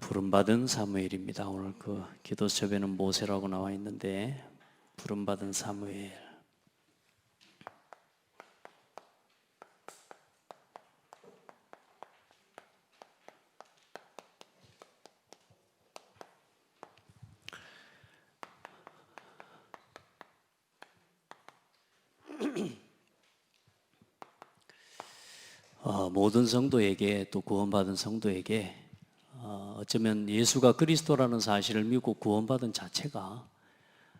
부름받은 사무엘입니다. 오늘 그 기도 수첩에는 모세라고 나와 있는데 부름받은 사무엘. 모든 성도에게 또 구원받은 성도에게 어쩌면 예수가 그리스도라는 사실을 믿고 구원받은 자체가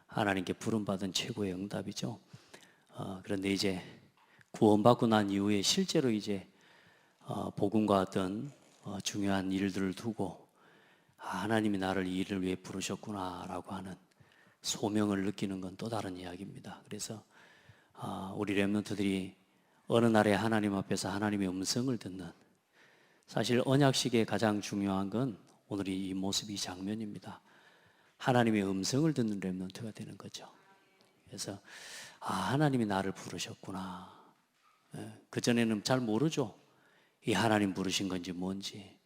하나님께 부름받은 최고의 응답이죠. 그런데 이제 구원받고 난 이후에 실제로 이제 복음과 어떤 중요한 일들을 두고 하나님이 나를 이 일을 위해 부르셨구나라고 하는 소명을 느끼는 건 또 다른 이야기입니다. 그래서 우리 렘넌트들이 어느 날에 하나님 앞에서 하나님의 음성을 듣는, 사실 언약식의 가장 중요한 건 오늘 이 모습, 이 장면입니다. 하나님의 음성을 듣는 렘넌트가 되는 거죠. 그래서 하나님이 나를 부르셨구나. 그전에는 잘 모르죠. 이 하나님 부르신 건지 뭔지.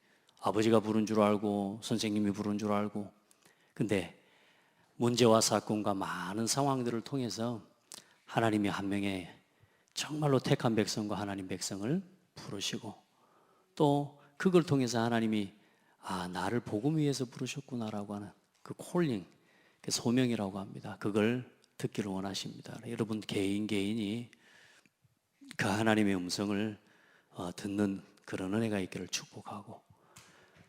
아버지가 부른 줄 알고 선생님이 부른 줄 알고. 근데 문제와 사건과 많은 상황들을 통해서 하나님이 한 명의 정말로 택한 백성과 하나님 백성을 부르시고, 또 그걸 통해서 하나님이 나를 복음 위해서 부르셨구나라고 하는 그 콜링, 그 소명이라고 합니다. 그걸 듣기를 원하십니다. 여러분 개인이 그 하나님의 음성을 듣는 그런 은혜가 있기를 축복하고,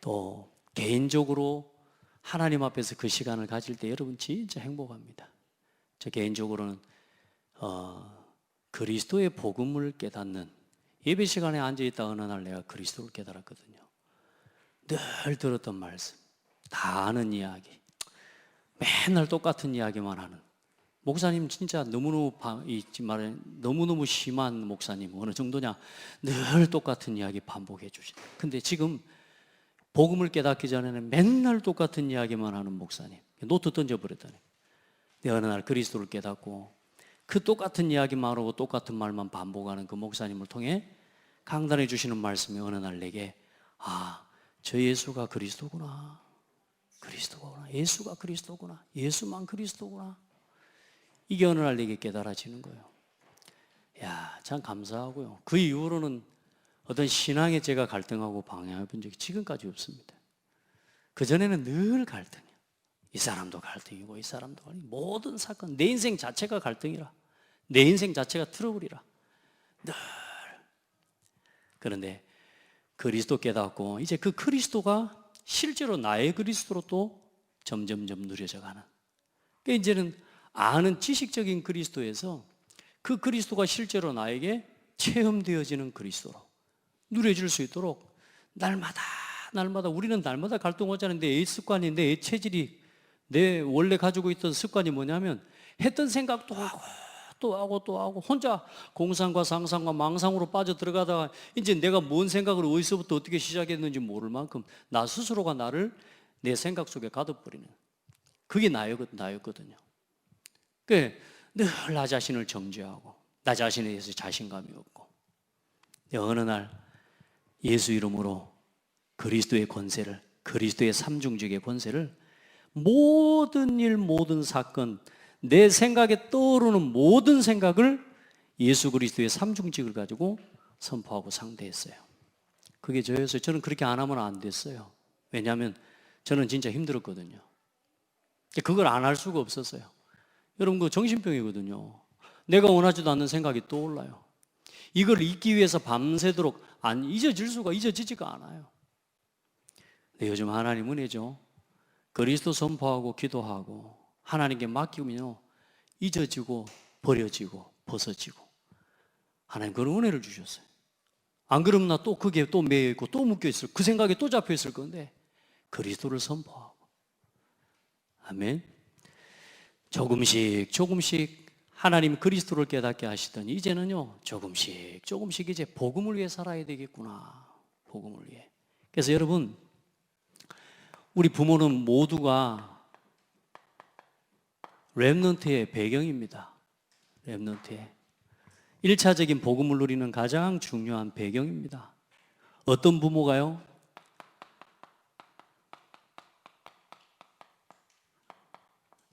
또 개인적으로 하나님 앞에서 그 시간을 가질 때 여러분 진짜 행복합니다. 저 개인적으로는 그리스도의 복음을 깨닫는, 예배 시간에 앉아있다 어느 날 내가 그리스도를 깨달았거든요. 늘 들었던 말씀, 다 아는 이야기, 맨날 똑같은 이야기만 하는 목사님, 진짜 너무너무 심한 목사님. 어느 정도냐, 늘 똑같은 이야기 반복해 주시다. 근데 지금 복음을 깨닫기 전에는 맨날 똑같은 이야기만 하는 목사님, 노트 던져버렸다니. 내가 어느 날 그리스도를 깨닫고 그 똑같은 이야기만 하고 똑같은 말만 반복하는 그 목사님을 통해 강단해 주시는 말씀이 어느 날 내게 저 예수가 그리스도구나. 그리스도구나. 예수가 그리스도구나. 예수만 그리스도구나. 이게 어느 날 내게 깨달아지는 거예요. 참 감사하고요. 그 이후로는 어떤 신앙에 제가 갈등하고 방해해 본 적이 지금까지 없습니다. 그전에는 늘 갈등이에요. 이 사람도 갈등이고 이 사람도 갈등이고, 모든 사건, 내 인생 자체가 갈등이라, 내 인생 자체가 트러블이라 늘. 그런데 그리스도 깨닫고 이제 그 그리스도가 실제로 나의 그리스도로 또 점점점 누려져 가는, 그러니까 이제는 아는 지식적인 그리스도에서 그 그리스도가 실제로 나에게 체험되어지는 그리스도로 누려질 수 있도록 날마다 우리는 날마다 갈등하자는데, 내 습관이, 내 체질이, 내 원래 가지고 있던 습관이 뭐냐면 했던 생각도 하고 또 하고 혼자 공상과 상상과 망상으로 빠져들어가다가 이제 내가 뭔 생각을 어디서부터 어떻게 시작했는지 모를 만큼 나 스스로가 나를 내 생각 속에 가둬버리는, 그게 나였거든요. 늘 나 자신을 정죄하고 나 자신에 대해서 자신감이 없고, 어느 날 예수 이름으로 그리스도의 권세를, 그리스도의 삼중직의 권세를 모든 일, 모든 사건, 내 생각에 떠오르는 모든 생각을 예수 그리스도의 삼중직을 가지고 선포하고 상대했어요. 그게 저였어요. 저는 그렇게 안 하면 안 됐어요. 왜냐하면 저는 진짜 힘들었거든요. 그걸 안 할 수가 없었어요. 여러분, 그 정신병이거든요. 내가 원하지도 않는 생각이 떠올라요. 이걸 잊기 위해서 밤새도록 잊어지지가 않아요. 근데 요즘 하나님 은혜죠. 그리스도 선포하고 기도하고 하나님께 맡기면요, 잊어지고 버려지고 벗어지고, 하나님 그런 은혜를 주셨어요. 안 그러면 나 또 그게 또 매여있고 또 묶여있을, 그 생각에 또 잡혀있을 건데 그리스도를 선포하고, 아멘. 조금씩 하나님 그리스도를 깨닫게 하시더니 이제는요, 조금씩 이제 복음을 위해 살아야 되겠구나. 복음을 위해. 그래서 여러분, 우리 부모는 모두가 렘넌트의 배경입니다. 렘넌트의 1차적인 복음을 누리는 가장 중요한 배경입니다. 어떤 부모가요?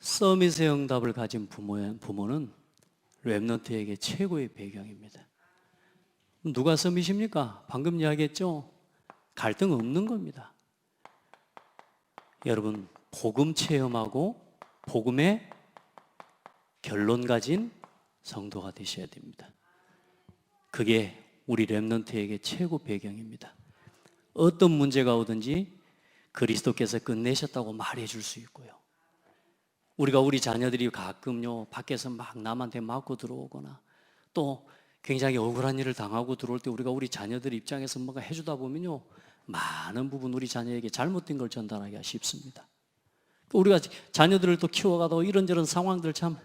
서밋의 응답을 가진 부모는 렘넌트에게 최고의 배경입니다. 누가 서밋입니까? 방금 이야기했죠? 갈등 없는 겁니다. 여러분, 복음 체험하고 복음의 결론 가진 성도가 되셔야 됩니다. 그게 우리 렘넌트에게 최고 배경입니다. 어떤 문제가 오든지 그리스도께서 끝내셨다고 말해줄 수 있고요. 우리가 우리 자녀들이 가끔요 밖에서 막 남한테 맞고 들어오거나 또 굉장히 억울한 일을 당하고 들어올 때 우리가 우리 자녀들 입장에서 뭔가 해주다 보면요 많은 부분 우리 자녀에게 잘못된 걸 전달하기가 쉽습니다. 우리가 자녀들을 또 키워가도 이런저런 상황들 참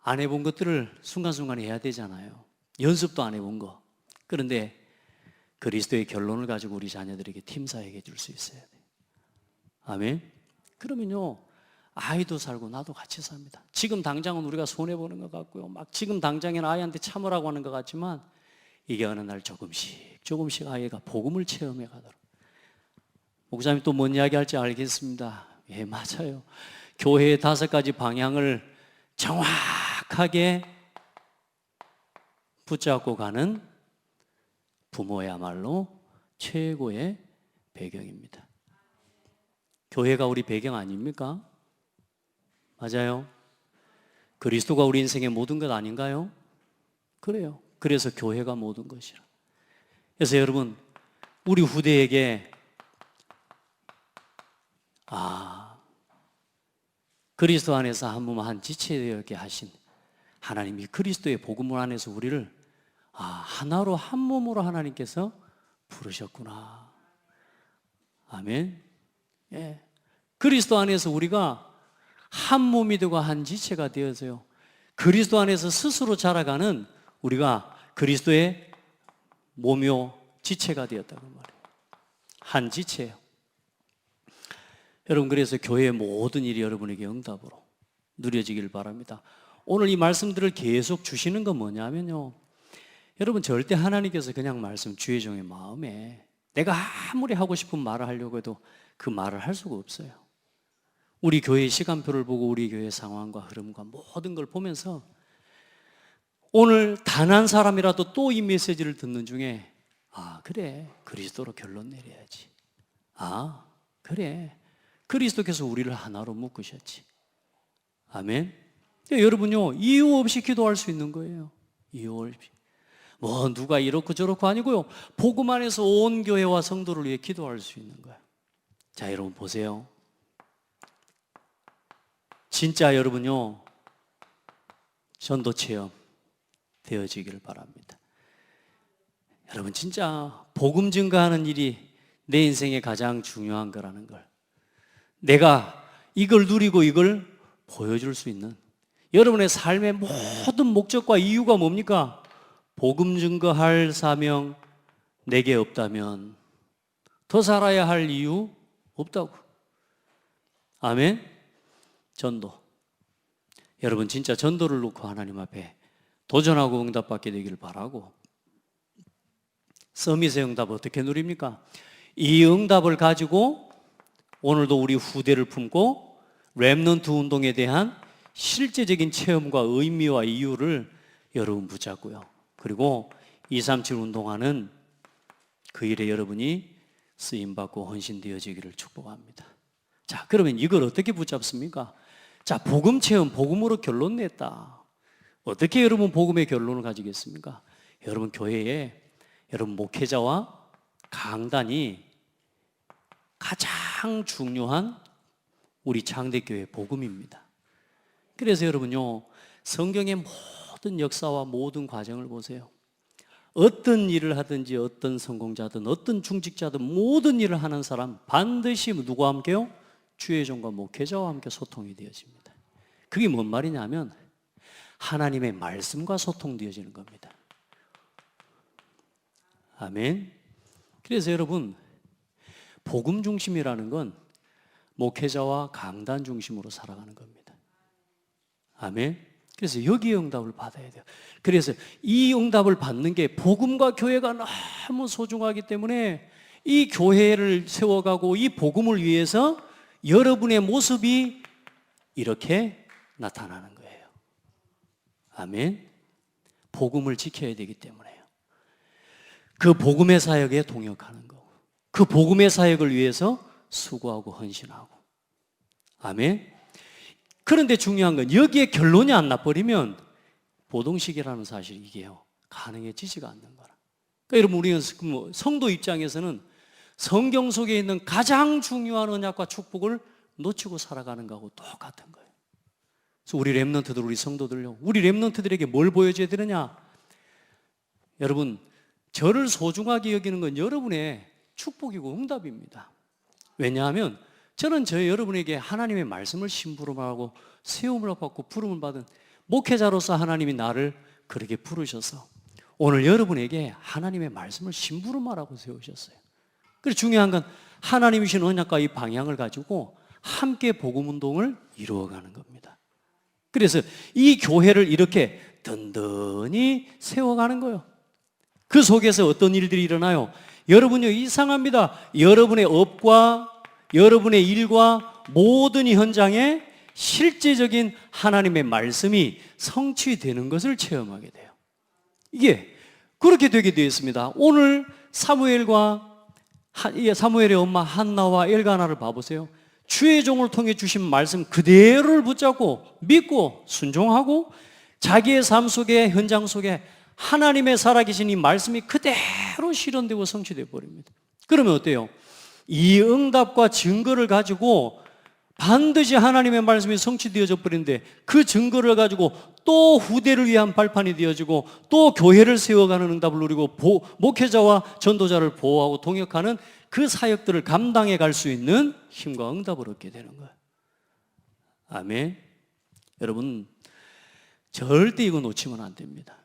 안 해본 것들을 순간순간 해야 되잖아요. 연습도 안 해본 거. 그런데 그리스도의 결론을 가지고 우리 자녀들에게 팀사에게 줄 수 있어야 돼요. 아멘. 그러면요 아이도 살고 나도 같이 삽니다. 지금 당장은 우리가 손해보는 것 같고요 막 지금 당장에는 아이한테 참으라고 하는 것 같지만 이게 어느 날 조금씩 아이가 복음을 체험해 가도록. 목사님 또 뭔 이야기 할지 알겠습니다. 예, 맞아요. 교회의 5가지 방향을 정확하게 붙잡고 가는 부모야말로 최고의 배경입니다. 교회가 우리 배경 아닙니까? 맞아요. 그리스도가 우리 인생의 모든 것 아닌가요? 그래요. 그래서 교회가 모든 것이라. 그래서 여러분, 우리 후대에게 그리스도 안에서 한 몸 한 지체 되게 하신 하나님이 그리스도의 복음을 안에서 우리를 하나로 한 몸으로 하나님께서 부르셨구나. 아멘. 예. 그리스도 안에서 우리가 한 몸이 되고 한 지체가 되어서요 그리스도 안에서 스스로 자라가는 우리가 그리스도의 몸이요 지체가 되었다고 말해요. 한 지체예요. 여러분, 그래서 교회의 모든 일이 여러분에게 응답으로 누려지길 바랍니다. 오늘 이 말씀들을 계속 주시는 건 뭐냐면요 여러분, 절대 하나님께서 그냥 말씀 주의 종의 마음에 내가 아무리 하고 싶은 말을 하려고 해도 그 말을 할 수가 없어요. 우리 교회의 시간표를 보고 우리 교회의 상황과 흐름과 모든 걸 보면서 오늘 단 한 사람이라도 또 이 메시지를 듣는 중에 그래 그리스도로 결론 내려야지. 그래 그리스도께서 우리를 하나로 묶으셨지. 아멘. 여러분요 이유 없이 기도할 수 있는 거예요. 이유 없이. 누가 이렇고 저렇고 아니고요 복음 안에서 온 교회와 성도를 위해 기도할 수 있는 거예요. 자, 여러분 보세요. 진짜 여러분요 전도 체험 되어지기를 바랍니다. 여러분 진짜 복음 증거하는 일이 내 인생에 가장 중요한 거라는 걸 내가 이걸 누리고 이걸 보여줄 수 있는 여러분의 삶의 모든 목적과 이유가 뭡니까? 복음 증거할 사명 내게 없다면 더 살아야 할 이유 없다고. 아멘. 전도. 여러분 진짜 전도를 놓고 하나님 앞에 도전하고 응답받게 되기를 바라고. 서밋의 응답 어떻게 누립니까? 이 응답을 가지고 오늘도 우리 후대를 품고 렘넌트 운동에 대한 실제적인 체험과 의미와 이유를 여러분 붙잡고요. 그리고 237 운동하는 그 일에 여러분이 쓰임받고 헌신되어지기를 축복합니다. 자, 그러면 이걸 어떻게 붙잡습니까? 자, 복음 체험, 복음으로 결론 냈다. 어떻게 여러분 복음의 결론을 가지겠습니까? 여러분 교회에 여러분 목회자와 강단이 가장 중요한 우리 창대교회 복음입니다. 그래서 여러분요 성경의 모든 역사와 모든 과정을 보세요. 어떤 일을 하든지 어떤 성공자든 어떤 중직자든 모든 일을 하는 사람 반드시 누구와 함께요? 주의 종과 목회자와 함께 소통이 되어집니다. 그게 뭔 말이냐면 하나님의 말씀과 소통되어지는 겁니다. 아멘. 그래서 여러분 복음 중심이라는 건 목회자와 강단 중심으로 살아가는 겁니다. 아멘. 그래서 여기에 응답을 받아야 돼요. 그래서 이 응답을 받는 게 복음과 교회가 너무 소중하기 때문에 이 교회를 세워가고 이 복음을 위해서 여러분의 모습이 이렇게 나타나는 거예요. 아멘. 복음을 지켜야 되기 때문에요. 그 복음의 사역에 동역하는 거고, 그 복음의 사역을 위해서 수고하고 헌신하고. 아멘. 그런데 중요한 건 여기에 결론이 안 나버리면 보동식이라는 사실이 이게요, 가능해지지가 않는 거라. 그러니까 여러분, 우리는 성도 입장에서는 성경 속에 있는 가장 중요한 언약과 축복을 놓치고 살아가는 거하고 똑같은 거예요. 그래서 우리 렘넌트들, 우리 성도들요, 우리 렘넌트들에게 뭘 보여줘야 되느냐? 여러분, 저를 소중하게 여기는 건 여러분의 축복이고 응답입니다. 왜냐하면 저는 여러분에게 하나님의 말씀을 심부름하고 세움을 받고 부름을 받은 목회자로서 하나님이 나를 그렇게 부르셔서 오늘 여러분에게 하나님의 말씀을 심부름하라고 세우셨어요. 그리고 중요한 건 하나님이신 언약과 이 방향을 가지고 함께 복음운동을 이루어가는 겁니다. 그래서 이 교회를 이렇게 든든히 세워가는 거예요. 그 속에서 어떤 일들이 일어나요? 여러분요, 이상합니다. 여러분의 업과 여러분의 일과 모든 현장에 실제적인 하나님의 말씀이 성취되는 것을 체험하게 돼요. 이게 그렇게 되게 되어 있습니다. 오늘 사무엘의 엄마 한나와 엘가나를 봐보세요. 주의 종을 통해 주신 말씀 그대로를 붙잡고 믿고 순종하고 자기의 삶 속에, 현장 속에 하나님의 살아계신 이 말씀이 그대로 실현되고 성취되어 버립니다. 그러면 어때요? 이 응답과 증거를 가지고 반드시 하나님의 말씀이 성취되어져 버리는데, 그 증거를 가지고 또 후대를 위한 발판이 되어지고 또 교회를 세워가는 응답을 누리고 목회자와 전도자를 보호하고 동역하는 그 사역들을 감당해 갈 수 있는 힘과 응답을 얻게 되는 거예요. 아멘. 여러분, 절대 이거 놓치면 안 됩니다.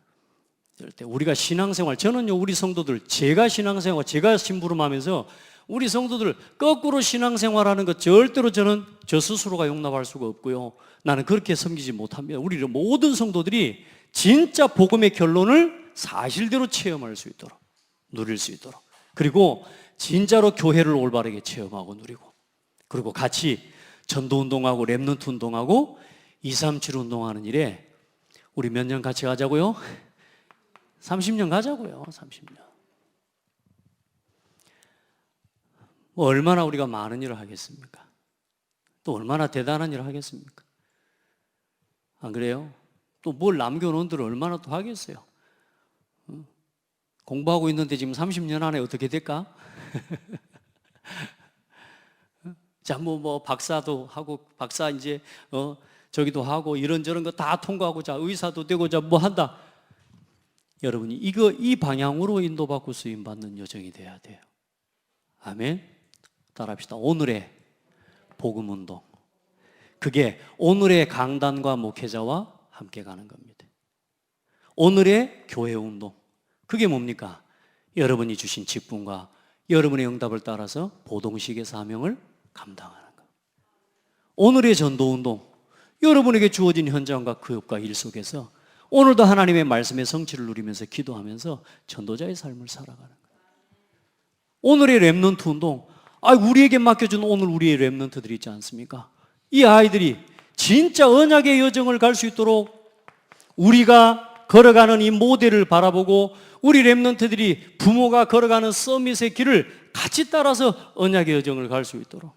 절대. 우리가 신앙생활, 저는요, 우리 성도들, 제가 신앙생활, 제가 심부름하면서 우리 성도들 거꾸로 신앙생활하는 것 절대로 저는 저 스스로가 용납할 수가 없고요. 나는 그렇게 섬기지 못합니다. 우리 모든 성도들이 진짜 복음의 결론을 사실대로 체험할 수 있도록, 누릴 수 있도록, 그리고 진짜로 교회를 올바르게 체험하고 누리고, 그리고 같이 전도운동하고 렘넌트 운동하고 237 운동하는 일에 우리 몇 년 같이 가자고요? 30년 가자고요. 30년. 뭐 얼마나 우리가 많은 일을 하겠습니까? 또 얼마나 대단한 일을 하겠습니까? 안 그래요? 또 뭘 남겨놓은 들을 얼마나 또 하겠어요? 공부하고 있는데 지금 30년 안에 어떻게 될까? 자, 뭐 박사도 하고, 박사 이제 저기도 하고, 이런저런 거 다 통과하고, 자, 의사도 되고, 자, 뭐 한다. 여러분이 이 방향으로 인도받고 쓰임받는 여정이 돼야 돼요. 아멘. 따라합시다. 오늘의 복음운동, 그게 오늘의 강단과 목회자와 함께 가는 겁니다. 오늘의 교회운동, 그게 뭡니까? 여러분이 주신 직분과 여러분의 응답을 따라서 보동식의 사명을 감당하는 것. 오늘의 전도운동, 여러분에게 주어진 현장과 그 업과 일 속에서 오늘도 하나님의 말씀의 성취를 누리면서 기도하면서 전도자의 삶을 살아가는 거예요. 오늘의 렘넌트 운동, 우리에게 맡겨준 오늘 우리의 렘넌트들이 있지 않습니까? 이 아이들이 진짜 언약의 여정을 갈 수 있도록 우리가 걸어가는 이 모델을 바라보고 우리 렘넌트들이 부모가 걸어가는 서밋의 길을 같이 따라서 언약의 여정을 갈 수 있도록,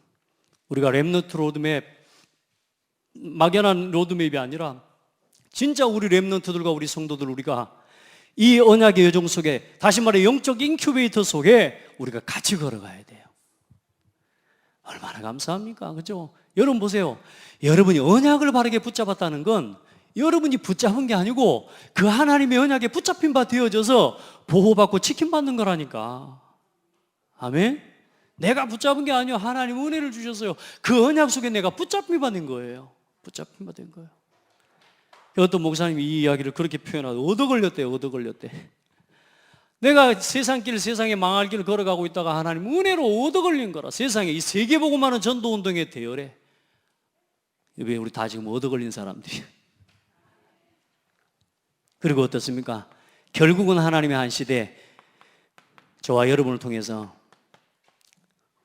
우리가 렘넌트 로드맵, 막연한 로드맵이 아니라 진짜 우리 렘넌트들과 우리 성도들, 우리가 이 언약의 여정 속에, 다시 말해 영적 인큐베이터 속에 우리가 같이 걸어가야 돼요. 얼마나 감사합니까? 그죠? 여러분 보세요. 여러분이 언약을 바르게 붙잡았다는 건 여러분이 붙잡은 게 아니고 그 하나님의 언약에 붙잡힌 바 되어져서 보호받고 지킴받는 거라니까. 아멘? 내가 붙잡은 게 아니요, 하나님 은혜를 주셨어요. 그 언약 속에 내가 붙잡힌 바 된 거예요. 붙잡힌 바 된 거예요. 어떤 목사님이 이 이야기를 그렇게 표현하고, 얻어 걸렸대요. 얻어 걸렸대. 내가 세상길, 세상에 망할 길을 걸어가고 있다가 하나님 은혜로 얻어 걸린 거라. 세상에 이 세계보고만은 전도운동의 대열에. 왜 우리 다 지금 얻어 걸린 사람들이. 그리고 어떻습니까? 결국은 하나님의 한 시대, 저와 여러분을 통해서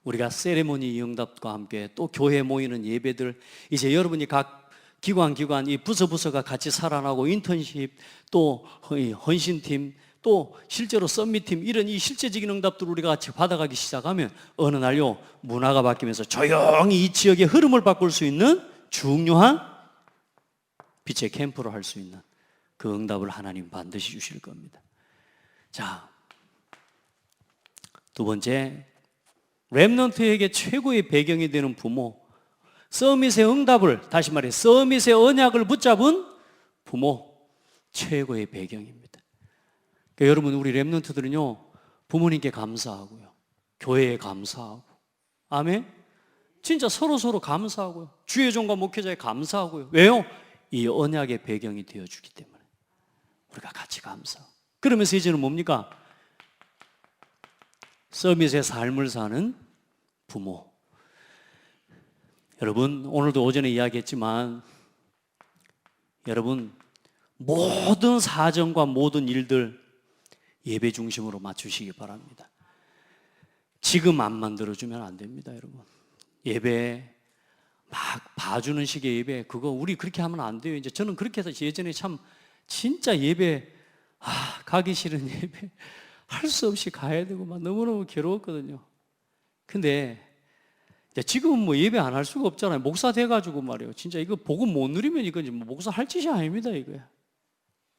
우리가 세레모니 응답과 함께 또 교회에 모이는 예배들, 이제 여러분이 각 기관 이 부서가 같이 살아나고 인턴십 또 헌신팀 또 실제로 썸밋팀 이런 이 실제적인 응답들을 우리가 같이 받아가기 시작하면 어느 날요 문화가 바뀌면서 조용히 이 지역의 흐름을 바꿀 수 있는 중요한 빛의 캠프로 할 수 있는 그 응답을 하나님 반드시 주실 겁니다. 자, 두 번째, 렘넌트에게 최고의 배경이 되는 부모, 서밋의 응답을, 다시 말해 서밋의 언약을 붙잡은 부모, 최고의 배경입니다. 그러니까 여러분, 우리 렘넌트들은요 부모님께 감사하고요, 교회에 감사하고, 아멘. 진짜 서로 감사하고요, 주의 종과 목회자에 감사하고요. 왜요? 이 언약의 배경이 되어주기 때문에 우리가 같이 감사하고, 그러면서 이제는 뭡니까? 서밋의 삶을 사는 부모. 여러분, 오늘도 오전에 이야기했지만 여러분, 모든 사정과 모든 일들 예배 중심으로 맞추시기 바랍니다. 지금 안 만들어주면 안 됩니다. 여러분, 예배 막 봐주는 식의 예배, 그거 우리 그렇게 하면 안 돼요. 이제 저는 그렇게 해서 예전에 참 진짜 예배 가기 싫은 예배 할 수 없이 가야 되고 막 너무너무 괴로웠거든요. 근데 지금은 뭐 예배 안 할 수가 없잖아요. 목사 돼가지고 말이에요, 진짜 이거 복음 못 누리면 이건 뭐 목사 할 짓이 아닙니다. 이거야.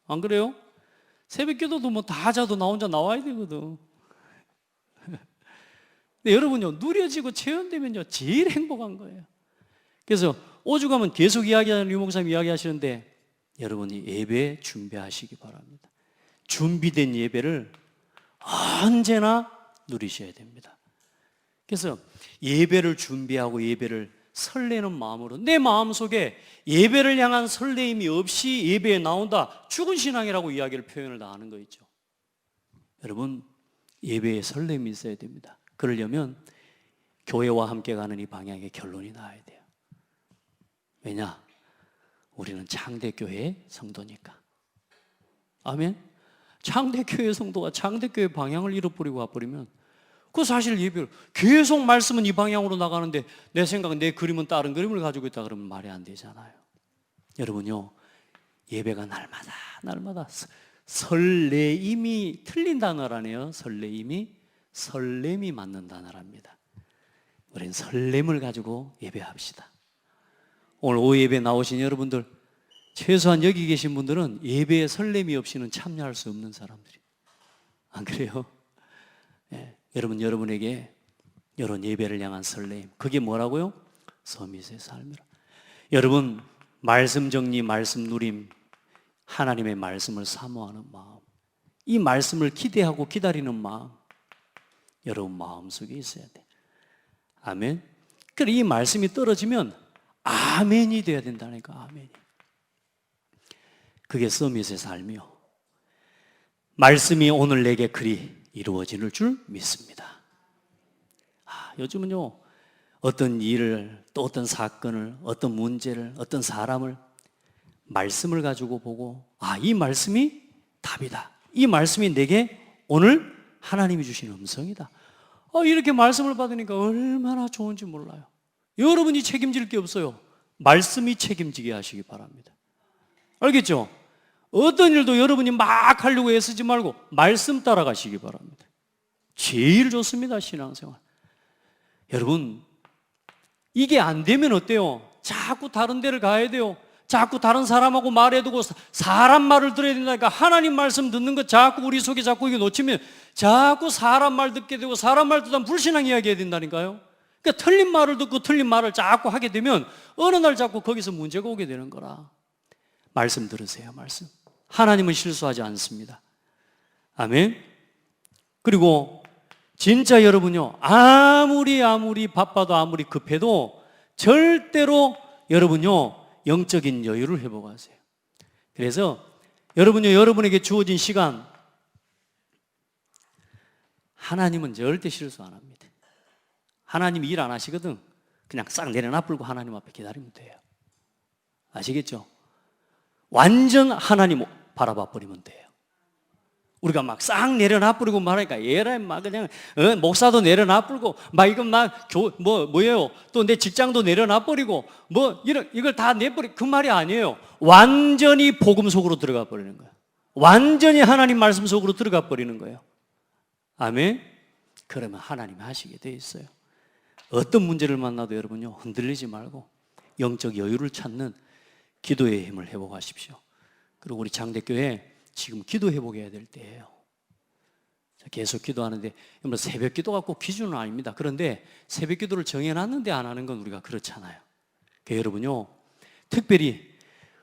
안 그래요? 새벽 기도도 뭐 다 자도 나 혼자 나와야 되거든. 근데 여러분요, 누려지고 체험되면요 제일 행복한 거예요. 그래서 오죽하면 계속 이야기하는 유 목사님 이야기하시는데, 여러분이 예배 준비하시기 바랍니다. 준비된 예배를 언제나 누리셔야 됩니다. 그래서 예배를 준비하고 예배를 설레는 마음으로, 내 마음속에 예배를 향한 설레임이 없이 예배에 나온다, 죽은 신앙이라고 이야기를 표현을 다 하는 거 있죠. 여러분, 예배에 설렘이 있어야 됩니다. 그러려면 교회와 함께 가는 이 방향의 결론이 나와야 돼요. 왜냐? 우리는 창대교회의 성도니까. 아멘? 창대교회 성도가 창대교회 방향을 잃어버리고 와버리면, 그 사실 예배를 계속 말씀은 이 방향으로 나가는데 내 생각은, 내 그림은 다른 그림을 가지고 있다 그러면 말이 안 되잖아요. 여러분요, 예배가 날마다 설레임이, 틀린 단어라네요. 설렘이 맞는 단어랍니다. 우리는 설렘을 가지고 예배합시다. 오늘 오후 예배 나오신 여러분들, 최소한 여기 계신 분들은 예배에 설렘이 없이는 참여할 수 없는 사람들이, 안 그래요? 예, 여러분에게 이런 예배를 향한 설렘, 그게 뭐라고요? 서밋의 삶이라. 여러분, 말씀 정리, 말씀 누림, 하나님의 말씀을 사모하는 마음, 이 말씀을 기대하고 기다리는 마음, 여러분 마음속에 있어야 돼. 아멘. 그래, 이 말씀이 떨어지면 아멘이 돼야 된다니까. 아멘이. 그게 서밋의 삶이요, 말씀이 오늘 내게 그리 이루어질 줄 믿습니다. 요즘은요, 어떤 일을, 또 어떤 사건을, 어떤 문제를, 어떤 사람을 말씀을 가지고 보고, 이 말씀이 답이다, 이 말씀이 내게 오늘 하나님이 주신 음성이다, 이렇게 말씀을 받으니까 얼마나 좋은지 몰라요. 여러분이 책임질 게 없어요. 말씀이 책임지게 하시기 바랍니다. 알겠죠? 어떤 일도 여러분이 막 하려고 애쓰지 말고 말씀 따라가시기 바랍니다. 제일 좋습니다, 신앙생활. 여러분, 이게 안 되면 어때요? 자꾸 다른 데를 가야 돼요. 자꾸 다른 사람하고 말해두고 사람 말을 들어야 된다니까. 하나님 말씀 듣는 거 자꾸 우리 속에 자꾸 이게 놓치면 자꾸 사람 말 듣게 되고, 사람 말 듣다 불신앙 이야기해야 된다니까요. 그러니까 틀린 말을 듣고 틀린 말을 자꾸 하게 되면 어느 날 자꾸 거기서 문제가 오게 되는 거라. 말씀 들으세요, 말씀. 하나님은 실수하지 않습니다. 아멘. 그리고 진짜 여러분요, 아무리 바빠도 아무리 급해도 절대로 여러분요, 영적인 여유를 회복하세요. 그래서 여러분요, 여러분에게 주어진 시간, 하나님은 절대 실수 안 합니다. 하나님이 일 안 하시거든. 그냥 싹 내려놔불고 하나님 앞에 기다리면 돼요. 아시겠죠? 완전 하나님 바라봐 버리면 돼요. 우리가 막 싹 내려놔 버리고 말하니까 얘라 막 그냥 목사도 내려놔 버리고 막 이건 막 뭐예요? 또 내 직장도 내려놔 버리고 뭐 이걸 다 내버리 그 말이 아니에요. 완전히 복음 속으로 들어가 버리는 거예요. 완전히 하나님 말씀 속으로 들어가 버리는 거예요. 아멘. 그러면 하나님이 하시게 돼 있어요. 어떤 문제를 만나도 여러분요 흔들리지 말고 영적 여유를 찾는 기도의 힘을 회복하십시오. 그리고 우리 장대교회 지금 기도 회복해야 될 때예요. 계속 기도하는데 새벽 기도가 꼭 기준은 아닙니다. 그런데 새벽 기도를 정해놨는데 안 하는 건 우리가 그렇잖아요. 그러니까 여러분요 특별히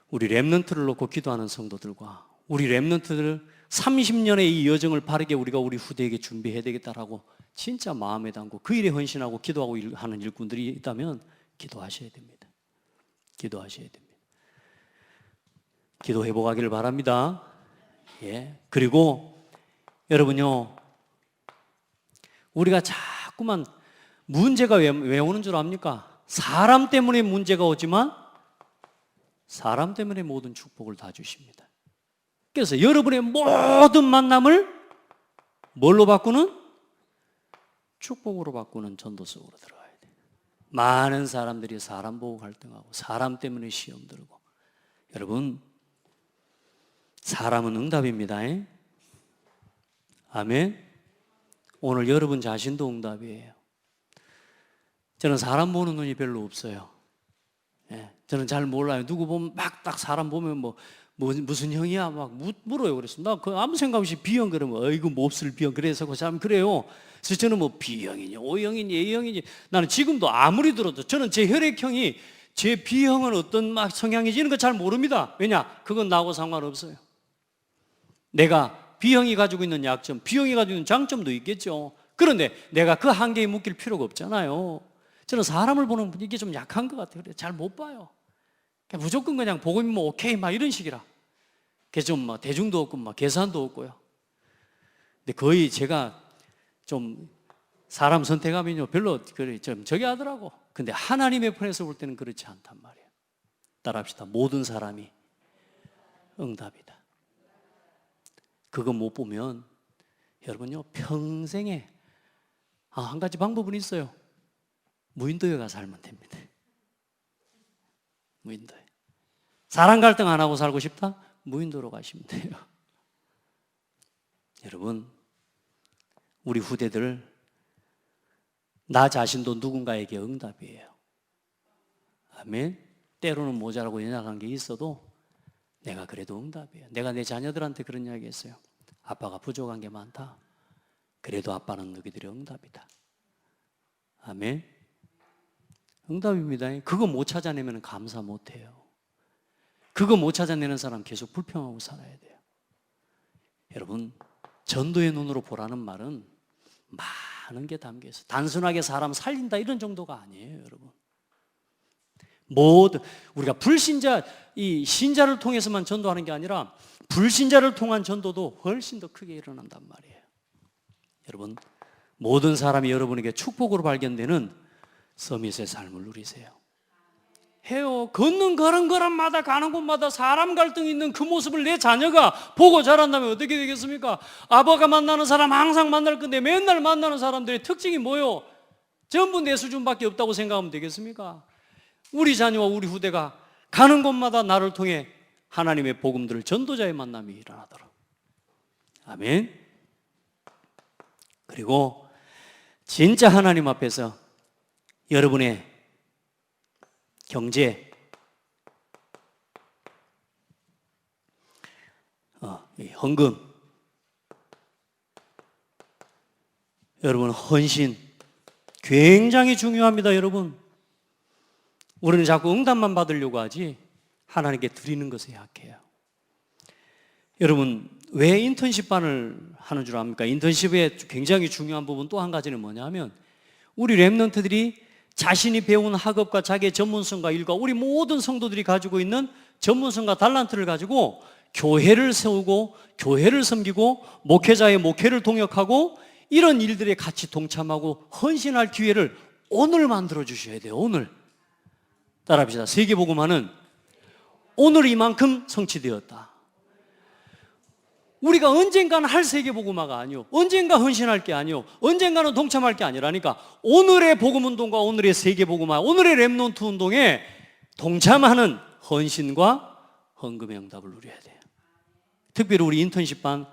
우리 렘넌트를 놓고 기도하는 성도들과 우리 렘넌트들 30년의 이 여정을 바르게 우리가 우리 후대에게 준비해야 되겠다라고 진짜 마음에 담고 그 일에 헌신하고 기도하고 하는 일꾼들이 있다면 기도하셔야 됩니다. 기도하셔야 됩니다. 기도 회복하기를 바랍니다. 예. 그리고 여러분요 우리가 자꾸만 문제가 왜 오는 줄 압니까? 사람 때문에 문제가 오지만 사람 때문에 모든 축복을 다 주십니다. 그래서 여러분의 모든 만남을 뭘로 바꾸는? 축복으로 바꾸는 전도 속으로 들어가야 돼요. 많은 사람들이 사람 보고 갈등하고 사람 때문에 시험 들고 여러분 사람은 응답입니다. 아멘. 오늘 여러분 자신도 응답이에요. 저는 사람 보는 눈이 별로 없어요. 저는 잘 몰라요. 누구 보면 막 딱 사람 보면 무슨 형이야 막 물어요. 그래서 나 그 아무 생각 없이 B형 그러면 어이구 몹쓸 B형 그래서 그 사람 그래요. 그래서 저는 뭐 B형이니 O형이니 A형이니 나는 지금도 아무리 들어도 저는 제 혈액형이 제 B형은 어떤 막 성향이지 이런 거 잘 모릅니다. 왜냐? 그건 나하고 상관없어요. 내가 B형이 가지고 있는 약점, B형이 가지고 있는 장점도 있겠죠. 그런데 내가 그 한계에 묶일 필요가 없잖아요. 저는 사람을 보는 이게 좀 약한 것 같아요. 그래서 잘 못 봐요. 그냥 무조건 그냥 보고 있으면 오케이 막 이런 식이라. 그래서 좀 막 대중도 없고 막 계산도 없고요. 근데 거의 제가 좀 사람 선택하면요 별로 좀 저기 하더라고. 근데 하나님의 편에서 볼 때는 그렇지 않단 말이에요. 따라합시다. 모든 사람이 응답이다. 그거 못 보면 여러분요 평생에 한 가지 방법은 있어요. 무인도에 가서 살면 됩니다. 무인도에. 사랑 갈등 안 하고 살고 싶다? 무인도로 가시면 돼요. 여러분 우리 후대들 나 자신도 누군가에게 응답이에요. 아멘. 때로는 모자라고 연약한 게 있어도 내가 그래도 응답이에요. 내가 내 자녀들한테 그런 이야기 했어요. 아빠가 부족한 게 많다. 그래도 아빠는 너희들의 응답이다. 아멘. 응답입니다. 그거 못 찾아내면 감사 못 해요. 그거 못 찾아내는 사람 계속 불평하고 살아야 돼요. 여러분 전도의 눈으로 보라는 말은 많은 게 담겨 있어요. 단순하게 사람 살린다 이런 정도가 아니에요. 여러분 우리가 불신자 이 신자를 통해서만 전도하는 게 아니라 불신자를 통한 전도도 훨씬 더 크게 일어난단 말이에요. 여러분 모든 사람이 여러분에게 축복으로 발견되는 서밋의 삶을 누리세요. 해요. 걷는 걸음걸음마다 가는 곳마다 사람 갈등이 있는 그 모습을 내 자녀가 보고 자란다면 어떻게 되겠습니까? 아버가 만나는 사람 항상 만날 건데 맨날 만나는 사람들의 특징이 뭐요? 전부 내 수준밖에 없다고 생각하면 되겠습니까? 우리 자녀와 우리 후대가 가는 곳마다 나를 통해 하나님의 복음들을 전도자의 만남이 일어나도록. 아멘. 그리고 진짜 하나님 앞에서 여러분의 경제, 헌금, 여러분 헌신 굉장히 중요합니다. 여러분 우리는 자꾸 응답만 받으려고 하지 하나님께 드리는 것에 약해요. 여러분 왜 인턴십반을 하는 줄 압니까? 인턴십의 굉장히 중요한 부분 또 한 가지는 뭐냐 하면 우리 렘넌트들이 자신이 배운 학업과 자기의 전문성과 일과 우리 모든 성도들이 가지고 있는 전문성과 달란트를 가지고 교회를 세우고 교회를 섬기고 목회자의 목회를 동역하고 이런 일들에 같이 동참하고 헌신할 기회를 오늘 만들어 주셔야 돼요. 오늘 따라합시다. 세계복음화는 오늘 이만큼 성취되었다. 우리가 언젠가는 할 세계복음화가 아니요, 언젠가 헌신할 게 아니요, 언젠가는 동참할 게 아니라니까. 오늘의 복음운동과 오늘의 세계복음화, 오늘의 렘넌트 운동에 동참하는 헌신과 헌금의 응답을 누려야 돼요. 특별히 우리 인턴십반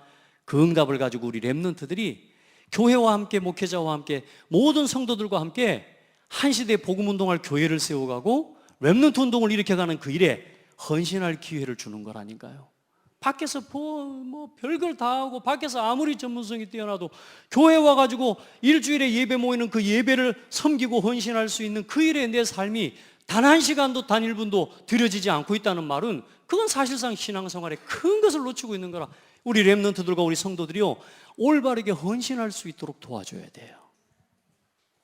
그 응답을 가지고 우리 렘넌트들이 교회와 함께, 목회자와 함께, 모든 성도들과 함께 한 시대의 복음운동할 교회를 세워가고 렘넌트 운동을 일으켜가는 그 일에 헌신할 기회를 주는 거라니까요. 밖에서 뭐 별걸 다 하고, 밖에서 아무리 전문성이 뛰어나도 교회 와가지고 일주일에 예배 모이는 그 예배를 섬기고 헌신할 수 있는 그 일에 내 삶이 단 한 시간도 단 1분도 들여지지 않고 있다는 말은, 그건 사실상 신앙생활에 큰 것을 놓치고 있는 거라. 우리 렘넌트들과 우리 성도들이요, 올바르게 헌신할 수 있도록 도와줘야 돼요.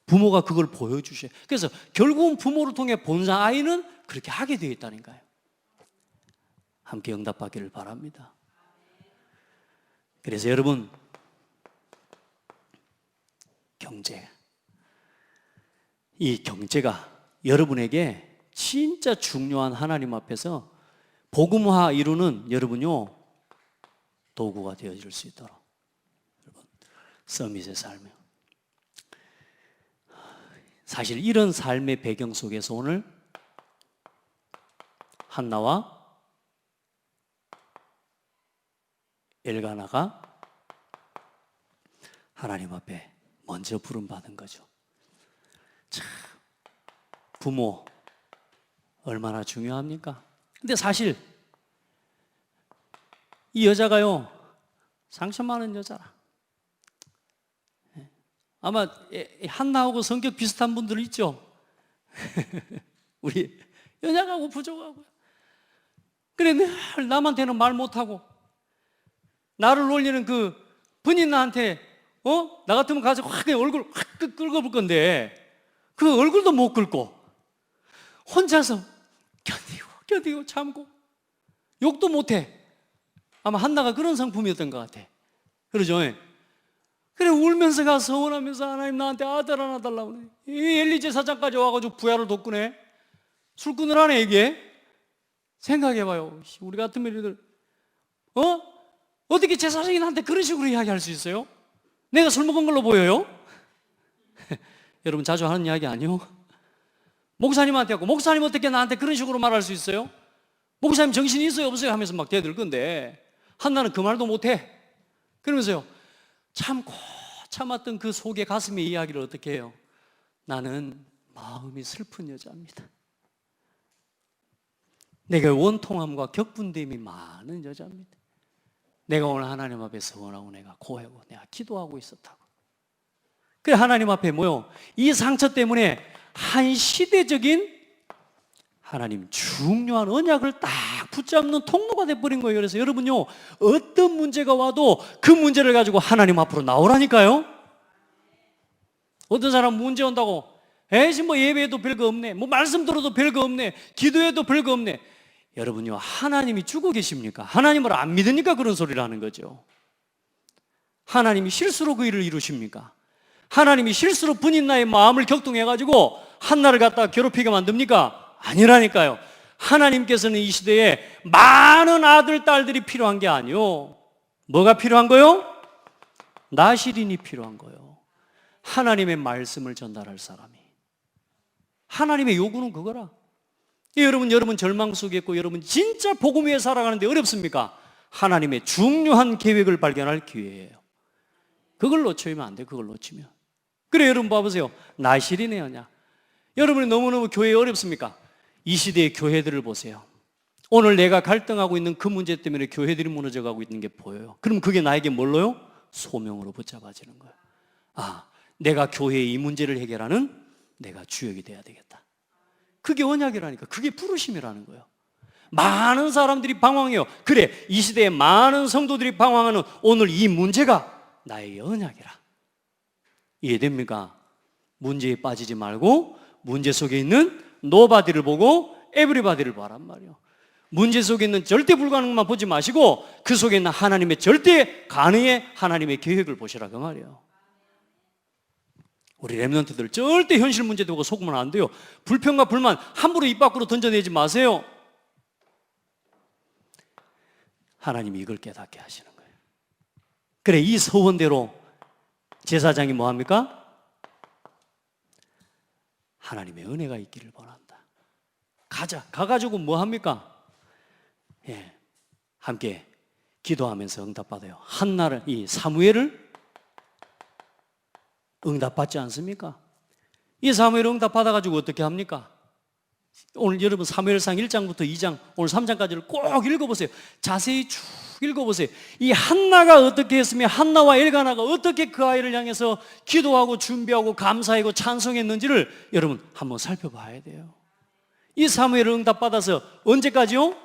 부모가 그걸 보여주셔야. 그래서 결국은 부모를 통해 본사 아이는 그렇게 하게 되어 있다니까요. 함께 응답받기를 바랍니다. 그래서 여러분, 이 경제가 여러분에게 진짜 중요한 하나님 앞에서 복음화 이루는 여러분요 도구가 되어질 수 있도록, 여러분 서밋의 삶이요. 사실 이런 삶의 배경 속에서 오늘 한나와 엘가나가 하나님 앞에 먼저 부름받은 거죠. 참, 부모 얼마나 중요합니까? 근데 사실 이 여자가요 상처 많은 여자라. 아마 한나하고 성격 비슷한 분들 있죠. 우리 연약하고 부족하고, 그래 늘 남한테는 말 못하고 나를 놀리는 그 분인나한테 나 같으면 가서 확 얼굴 확 긁어볼 건데 그 얼굴도 못 긁고 혼자서 견디고 참고 욕도 못해. 아마 한나가 그런 성품이었던 것 같아. 그러죠? 그래 울면서 가서 서원하면서 하나님 나한테 아들 하나 달라고 그래. 이 엘리 제사장까지 와가지고 부야를 돋구네. 술 끊으라네 이게. 생각해봐요. 우리 같으면 애들 어떻게 제사장이 나한테 그런 식으로 이야기할 수 있어요? 내가 술 먹은 걸로 보여요? 여러분 자주 하는 이야기 아니요? 목사님한테 하고, 목사님 어떻게 나한테 그런 식으로 말할 수 있어요? 목사님 정신이 있어요 없어요 하면서 막 대들 건데 한나는 그 말도 못해. 그러면서요 참고 참았던 그 속의 가슴의 이야기를 어떻게 해요? 나는 마음이 슬픈 여자입니다. 내가 원통함과 격분됨이 많은 여자입니다. 내가 오늘 하나님 앞에 서원하고 내가 고하고 내가 기도하고 있었다고. 그래 하나님 앞에 뭐요? 이 상처 때문에 한 시대적인 하나님 중요한 언약을 딱 붙잡는 통로가 돼버린 거예요. 그래서 여러분요 어떤 문제가 와도 그 문제를 가지고 하나님 앞으로 나오라니까요. 어떤 사람 문제 온다고 에이 뭐 예배에도 별거 없네, 뭐 말씀 들어도 별거 없네, 기도해도 별거 없네. 여러분요 하나님이 주고 계십니까? 하나님을 안 믿으니까 그런 소리를 하는 거죠. 하나님이 실수로 그 일을 이루십니까? 하나님이 실수로 분인나의 마음을 격동해가지고 한나를 갖다가 괴롭히게 만듭니까? 아니라니까요. 하나님께서는 이 시대에 많은 아들, 딸들이 필요한 게 아니요. 뭐가 필요한 거요? 나시린이 필요한 거요. 하나님의 말씀을 전달할 사람이. 하나님의 요구는 그거라. 여러분 절망 속에 있고 여러분 진짜 복음 위에 살아가는데 어렵습니까? 하나님의 중요한 계획을 발견할 기회예요. 그걸 놓치면 안 돼. 그걸 놓치면. 그래 여러분 봐보세요. 나시린이냐? 여러분이 너무너무 교회에 어렵습니까? 이 시대의 교회들을 보세요. 오늘 내가 갈등하고 있는 그 문제 때문에 교회들이 무너져가고 있는 게 보여요. 그럼 그게 나에게 뭘로요? 소명으로 붙잡아지는 거예요. 아, 내가 교회의 이 문제를 해결하는 내가 주역이 돼야 되겠다. 그게 언약이라니까. 그게 부르심이라는 거예요. 많은 사람들이 방황해요. 그래 이 시대에 많은 성도들이 방황하는 오늘 이 문제가 나의 언약이라. 이해됩니까? 문제에 빠지지 말고 문제 속에 있는 노바디를 보고 에브리바디를 보란 말이에요. 문제 속에 있는 절대 불가능만 보지 마시고 그 속에 있는 하나님의 절대 가능의 하나님의 계획을 보시라 그 말이에요. 우리 렘넌트들 절대 현실 문제 두고 속으면 안 돼요. 불평과 불만 함부로 입 밖으로 던져내지 마세요. 하나님이 이걸 깨닫게 하시는 거예요. 그래, 이 서원대로 제사장이 뭐 합니까? 하나님의 은혜가 있기를 원한다. 가가지고 뭐 합니까? 예, 함께 기도하면서 응답받아요. 한나를, 이 사무엘을 응답받지 않습니까? 이 사무엘 응답받아가지고 어떻게 합니까? 오늘 여러분 사무엘상 1장부터 2장, 오늘 3장까지를 꼭 읽어보세요. 자세히 쭉 읽어보세요. 이 한나가 어떻게 했으며 한나와 엘가나가 어떻게 그 아이를 향해서 기도하고 준비하고 감사하고 찬송했는지를 여러분 한번 살펴봐야 돼요. 이 사무엘을 응답받아서 언제까지요?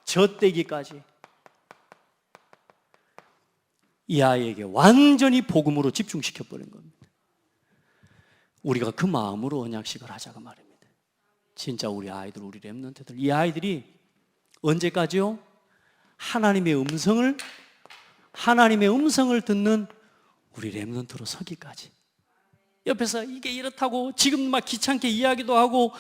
젖대기까지 이 아이에게 완전히 복음으로 집중시켜버린 겁니다. 우리가 그 마음으로 언약식을 하자고 말입니다. 진짜 우리 아이들, 우리 렘넌트들, 이 아이들이 언제까지요? 하나님의 음성을 듣는 우리 렘넌트로 서기까지. 옆에서 이게 이렇다고 지금 막 귀찮게 이야기도 하고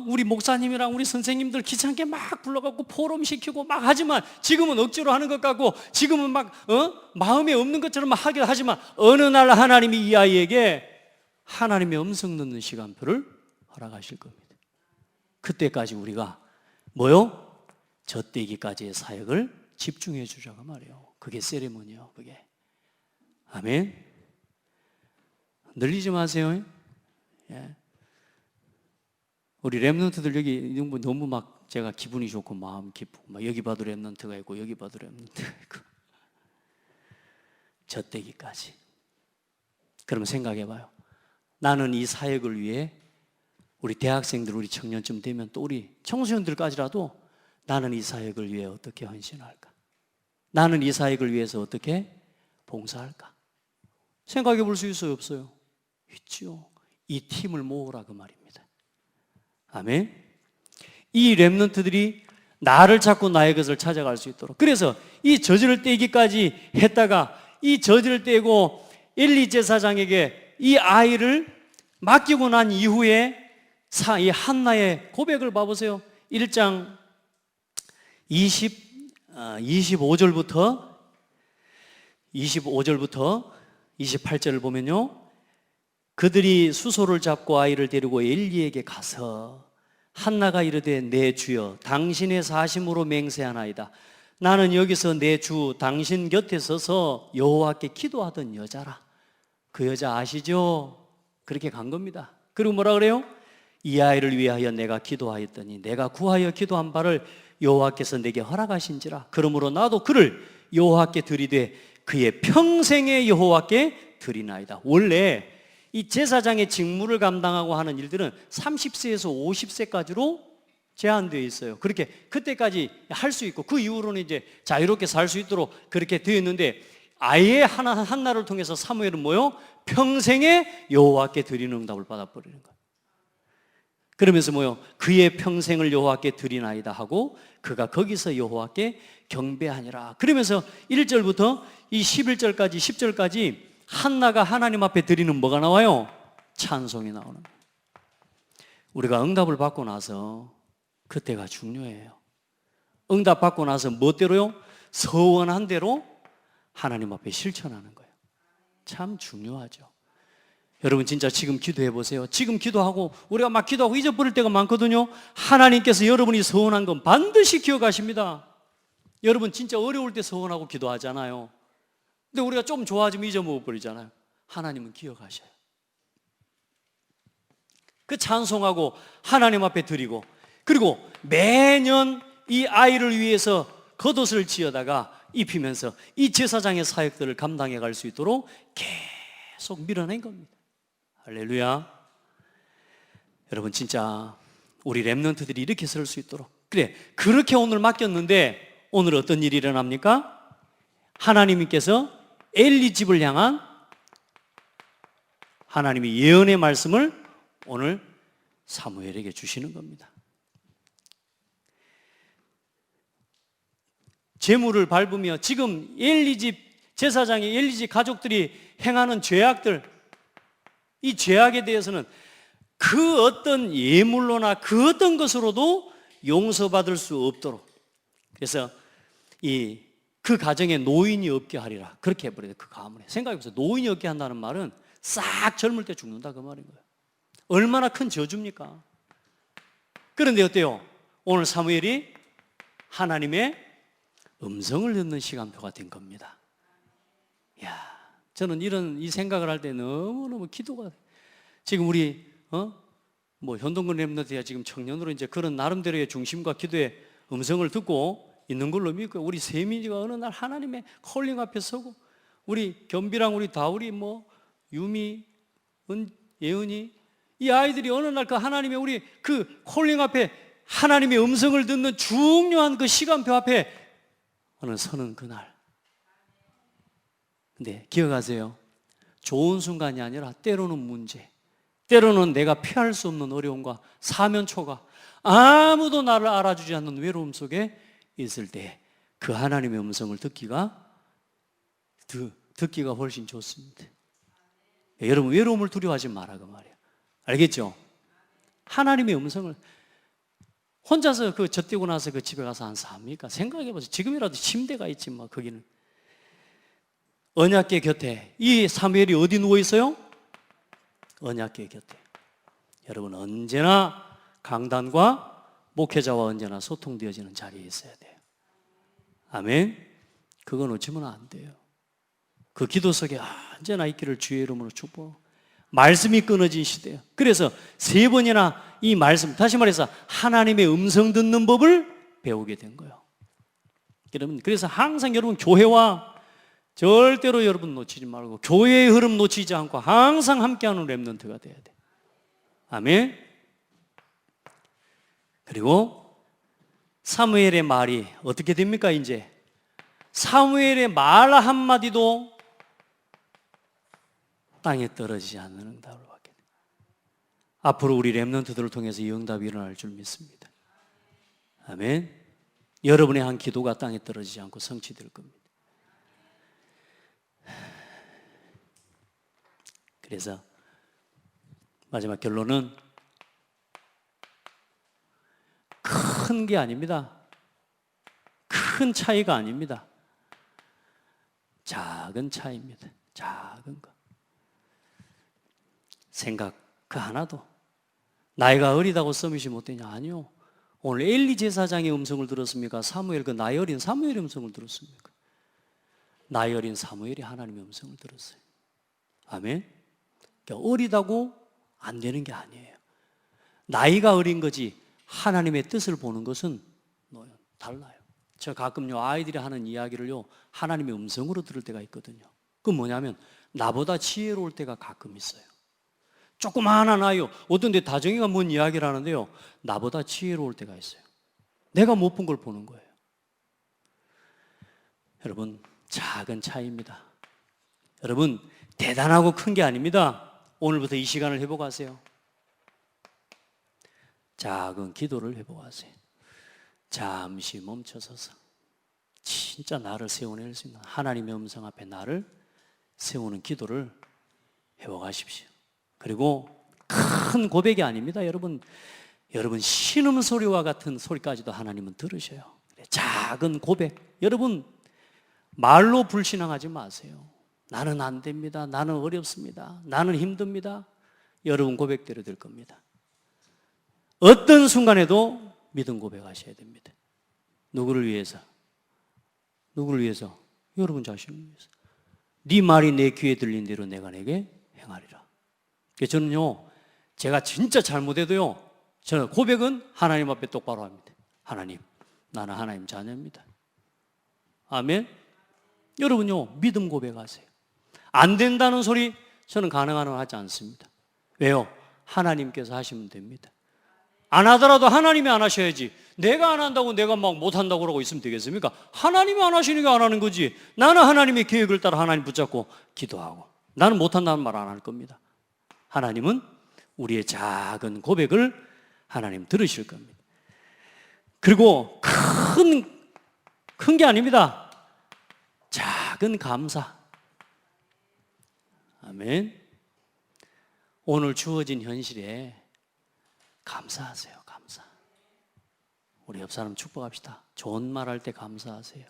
우리 목사님이랑 우리 선생님들 귀찮게 막 불러갖고 포럼시키고 막 하지만 지금은 억지로 하는 것 같고 지금은 막 마음에 없는 것처럼 막 하기도 하지만 어느 날 하나님이 이 아이에게 하나님의 음성 듣는 시간표를 허락하실 겁니다. 그때까지 우리가 뭐요? 젖대기까지의 사역을 집중해 주자고 말이에요. 그게 세리머니요. 그게. 아멘. 늘리지 마세요. 예. 우리 렘넌트들 여기 너무 막 제가 기분이 좋고 마음 기쁘고 막 여기 봐도 렘넌트가 있고 여기 봐도 렘넌트가 있고 젖대기까지. 그러면 생각해 봐요. 나는 이 사역을 위해 우리 대학생들, 우리 청년쯤 되면 또 우리 청소년들까지라도 나는 이 사역을 위해 어떻게 헌신할까? 나는 이 사역을 위해서 어떻게 봉사할까? 생각해 볼 수 있어요, 없어요? 있죠. 이 팀을 모으라 그 말입니다. 아멘. 이 렘넌트들이 나를 찾고 나의 것을 찾아갈 수 있도록. 그래서 이 저지를 떼기까지 했다가 이 저지를 떼고 엘리 제사장에게 이 아이를 맡기고 난 이후에 이 한나의 고백을 봐보세요. 1장 25절부터 28절을 보면요, 그들이 수소를 잡고 아이를 데리고 엘리에게 가서 한나가 이르되 내 주여 당신의 사심으로 맹세하나이다. 나는 여기서 내 주 당신 곁에 서서 여호와께 기도하던 여자라. 그 여자 아시죠? 그렇게 간 겁니다. 그리고 뭐라 그래요? 이 아이를 위하여 내가 기도하였더니 내가 구하여 기도한 바를 여호와께서 내게 허락하신지라. 그러므로 나도 그를 여호와께 드리되 그의 평생에 여호와께 드리나이다. 원래 이 제사장의 직무를 감당하고 하는 일들은 30세에서 50세까지로 제한되어 있어요. 그렇게 그때까지 할 수 있고 그 이후로는 이제 자유롭게 살 수 있도록 그렇게 되어 있는데 아예 한나를 통해서 사무엘은 뭐요? 평생에 여호와께 드리는 응답을 받아버리는 거예요. 그러면서 뭐요? 그의 평생을 여호와께 드리나이다 하고 그가 거기서 여호와께 경배하니라. 그러면서 1절부터 이 11절까지 10절까지 한나가 하나님 앞에 드리는 뭐가 나와요? 찬송이 나오는 거예요. 우리가 응답을 받고 나서 그때가 중요해요. 응답 받고 나서 뭐대로요? 서원한 대로 하나님 앞에 실천하는 거예요. 참 중요하죠. 여러분 진짜 지금 기도해 보세요. 지금 기도하고 우리가 막 기도하고 잊어버릴 때가 많거든요. 하나님께서 여러분이 서원한 건 반드시 기억하십니다. 여러분 진짜 어려울 때 서원하고 기도하잖아요. 근데 우리가 좀 좋아지면 잊어먹어버리잖아요. 하나님은 기억하셔요. 그 찬송하고 하나님 앞에 드리고 그리고 매년 이 아이를 위해서 겉옷을 지어다가 입히면서 이 제사장의 사역들을 감당해 갈 수 있도록 계속 밀어낸 겁니다. 할렐루야. 여러분 진짜 우리 렘넌트들이 이렇게 설 수 있도록 그래 그렇게 오늘 맡겼는데 오늘 어떤 일이 일어납니까? 하나님께서 엘리 집을 향한 하나님의 예언의 말씀을 오늘 사무엘에게 주시는 겁니다. 재물을 밟으며 지금 엘리 집 제사장이 엘리 집 가족들이 행하는 죄악들, 이 죄악에 대해서는 그 어떤 예물로나 그 어떤 것으로도 용서받을 수 없도록. 그래서 이 그 가정에 노인이 없게 하리라. 그렇게 해버려요. 그 가문에. 생각해보세요. 노인이 없게 한다는 말은 싹 젊을 때 죽는다 그 말인 거예요. 얼마나 큰 저주입니까? 그런데 어때요? 오늘 사무엘이 하나님의 음성을 듣는 시간표가 된 겁니다. 야, 저는 이 생각을 할 때 너무너무 기도가 돼요. 지금 우리 뭐 현동근 랩런트야 지금 청년으로 이제 그런 나름대로의 중심과 기도의 음성을 듣고 있는 걸로 믿고, 우리 세민이가 어느 날 하나님의 콜링 앞에 서고, 우리 겸비랑 우리 다울이 뭐 유미, 예은이, 이 아이들이 어느 날 그 하나님의 우리 그 콜링 앞에 하나님의 음성을 듣는 중요한 그 시간표 앞에 어느 서는 그날. 근데 기억하세요. 좋은 순간이 아니라 때로는 문제, 때로는 내가 피할 수 없는 어려움과 사면초가, 아무도 나를 알아주지 않는 외로움 속에 있을 때 그 하나님의 음성을 듣기가 훨씬 좋습니다. 여러분, 외로움을 두려워하지 마라 그 말이에요. 알겠죠? 하나님의 음성을 혼자서 그 젖대고 나서 그 집에 가서 안 삽니까? 생각해보세요. 지금이라도 침대가 있지 뭐. 거기는 언약궤 곁에 이 사무엘이 어디 누워 있어요? 언약궤 곁에. 여러분, 언제나 강단과 목회자와 언제나 소통되어지는 자리에 있어야 돼요. 아멘. 그거 놓치면 안 돼요. 그 기도 속에 언제나 있기를 주의 이름으로 축복. 말씀이 끊어진 시대예요. 그래서 3번이나 이 말씀, 다시 말해서 하나님의 음성 듣는 법을 배우게 된 거예요. 여러분, 그래서 항상 여러분 교회와 절대로 여러분 놓치지 말고, 교회의 흐름 놓치지 않고 항상 함께하는 렘넌트가 돼야 돼. 아멘. 그리고 사무엘의 말이 어떻게 됩니까? 이제 사무엘의 말 한마디도 땅에 떨어지지 않는 응답을 받게 돼요. 앞으로 우리 렘넌트들을 통해서 이 응답이 일어날 줄 믿습니다. 아멘. 여러분의 한 기도가 땅에 떨어지지 않고 성취될 겁니다. 그래서 마지막 결론은 큰 게 아닙니다. 큰 차이가 아닙니다. 작은 차이입니다. 작은 거. 생각 그 하나도. 나이가 어리다고 서밋이 못되냐? 아니요. 오늘 엘리 제사장의 음성을 들었습니까? 사무엘, 그 나이 어린 사무엘의 음성을 들었습니까? 나이 어린 사무엘이 하나님의 음성을 들었어요. 아멘. 그러니까 어리다고 안 되는 게 아니에요. 나이가 어린 거지 하나님의 뜻을 보는 것은 달라요. 제가 가끔요 아이들이 하는 이야기를요 하나님의 음성으로 들을 때가 있거든요. 그건 뭐냐면 나보다 지혜로울 때가 가끔 있어요. 조그마한 아이요, 어떤 데 다정이가 뭔 이야기를 하는데요 나보다 지혜로울 때가 있어요. 내가 못 본 걸 보는 거예요. 여러분, 작은 차이입니다. 여러분, 대단하고 큰 게 아닙니다. 오늘부터 이 시간을 회복하세요. 작은 기도를 회복하세요. 잠시 멈춰서서 진짜 나를 세워낼 수 있는 하나님의 음성 앞에 나를 세우는 기도를 회복하십시오. 그리고 큰 고백이 아닙니다. 여러분 신음소리와 같은 소리까지도 하나님은 들으셔요. 작은 고백. 여러분, 말로 불신앙하지 마세요. 나는 안 됩니다. 나는 어렵습니다. 나는 힘듭니다. 여러분 고백대로 될 겁니다. 어떤 순간에도 믿음 고백하셔야 됩니다. 누구를 위해서? 누구를 위해서? 여러분 자신을 위해서. 네 말이 내 귀에 들린 대로 내가 내게 행하리라. 저는요, 제가 진짜 잘못해도요, 저는 고백은 하나님 앞에 똑바로 합니다. 하나님, 나는 하나님 자녀입니다. 아멘. 여러분요, 믿음 고백하세요. 안 된다는 소리 저는 가능한 한 하지 않습니다. 왜요? 하나님께서 하시면 됩니다. 안 하더라도 하나님이 안 하셔야지. 내가 안 한다고 내가 막 못 한다고 그러고 있으면 되겠습니까? 하나님이 안 하시니까 안 하는 거지. 나는 하나님의 계획을 따라 하나님 붙잡고 기도하고, 나는 못 한다는 말 안 할 겁니다. 하나님은 우리의 작은 고백을 하나님 들으실 겁니다. 그리고 큰 게 아닙니다. 작은 감사. 아멘. 오늘 주어진 현실에 감사하세요. 감사. 우리 옆 사람 축복합시다. 좋은 말 할 때 감사하세요.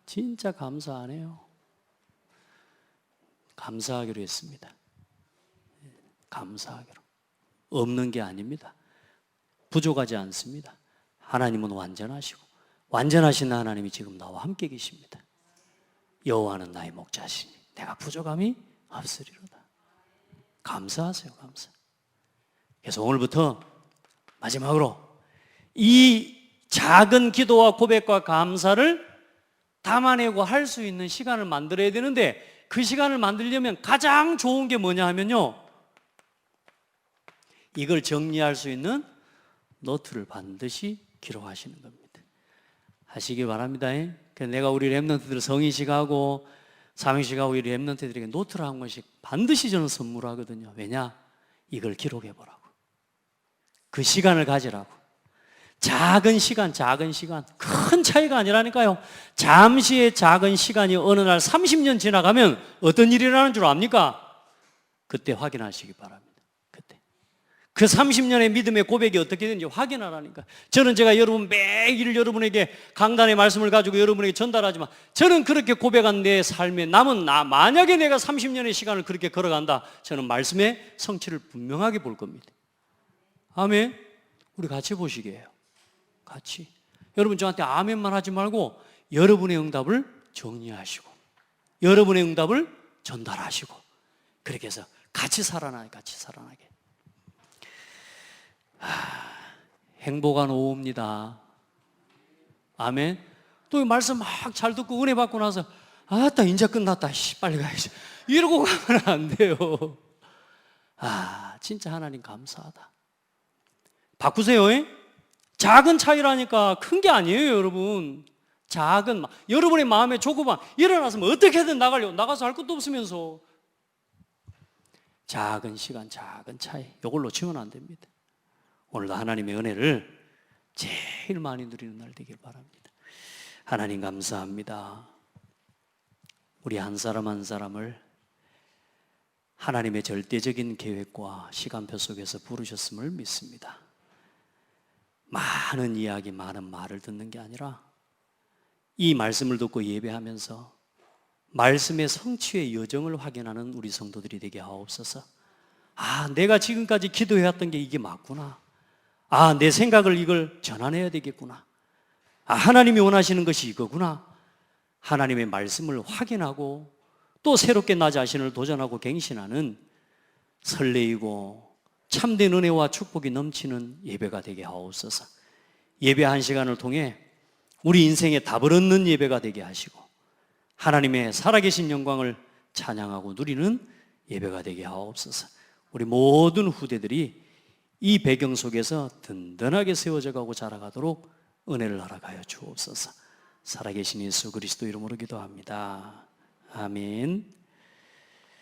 진짜 감사 안 해요. 감사하기로 했습니다. 감사하기로. 없는 게 아닙니다. 부족하지 않습니다. 하나님은 완전하시고 완전하신 하나님이 지금 나와 함께 계십니다. 여호와는 나의 목자시니 내가 부족함이 없으리로다. 감사하세요. 감사. 그래서 오늘부터 마지막으로 이 작은 기도와 고백과 감사를 담아내고 할 수 있는 시간을 만들어야 되는데, 그 시간을 만들려면 가장 좋은 게 뭐냐 하면요, 이걸 정리할 수 있는 노트를 반드시 기록하시는 겁니다. 하시기 바랍니다. 내가 우리 랩런트들 성인식하고 삼행식하고 우리 랩런트들에게 노트를 한 권씩 반드시 저는 선물하거든요. 왜냐? 이걸 기록해보라고. 그 시간을 가지라고. 작은 시간, 큰 차이가 아니라니까요. 잠시의 작은 시간이 어느 날 30년 지나가면 어떤 일이 일어나는 줄 압니까? 그때 확인하시기 바랍니다. 그때. 그 30년의 믿음의 고백이 어떻게 되는지 확인하라니까. 저는 제가 매일 여러분에게 강단의 말씀을 가지고 여러분에게 전달하지만, 저는 그렇게 고백한 내 삶에 남은 만약에 내가 30년의 시간을 그렇게 걸어간다, 저는 말씀의 성취를 분명하게 볼 겁니다. 아멘. 우리 같이 보시게 해요. 같이. 여러분 저한테 아멘만 하지 말고 여러분의 응답을 정리하시고 여러분의 응답을 전달하시고, 그렇게 해서 같이 살아나게. 행복한 오후입니다. 아멘. 또 말씀 막 잘 듣고 은혜 받고 나서 아따 이제 끝났다, 빨리 가야지, 이러고 가면 안 돼요. 진짜 하나님 감사하다. 바꾸세요. 작은 차이라니까, 큰 게 아니에요. 여러분, 작은, 여러분의 마음의 조그만, 일어나서 어떻게든 나가서 할 것도 없으면서 작은 시간, 작은 차이, 이걸 놓치면 안 됩니다. 오늘도 하나님의 은혜를 제일 많이 누리는 날 되길 바랍니다. 하나님 감사합니다. 우리 한 사람 한 사람을 하나님의 절대적인 계획과 시간표 속에서 부르셨음을 믿습니다. 많은 이야기, 많은 말을 듣는 게 아니라 이 말씀을 듣고 예배하면서 말씀의 성취의 여정을 확인하는 우리 성도들이 되게 하옵소서. 내가 지금까지 기도해왔던 게 이게 맞구나. 내 생각을 이걸 전환해야 되겠구나. 하나님이 원하시는 것이 이거구나. 하나님의 말씀을 확인하고 또 새롭게 나 자신을 도전하고 갱신하는 설레이고 참된 은혜와 축복이 넘치는 예배가 되게 하옵소서. 예배 한 시간을 통해 우리 인생에 답을 얻는 예배가 되게 하시고 하나님의 살아계신 영광을 찬양하고 누리는 예배가 되게 하옵소서. 우리 모든 후대들이 이 배경 속에서 든든하게 세워져 가고 자라가도록 은혜를 허락하여 주옵소서. 살아계신 예수 그리스도 이름으로 기도합니다. 아멘.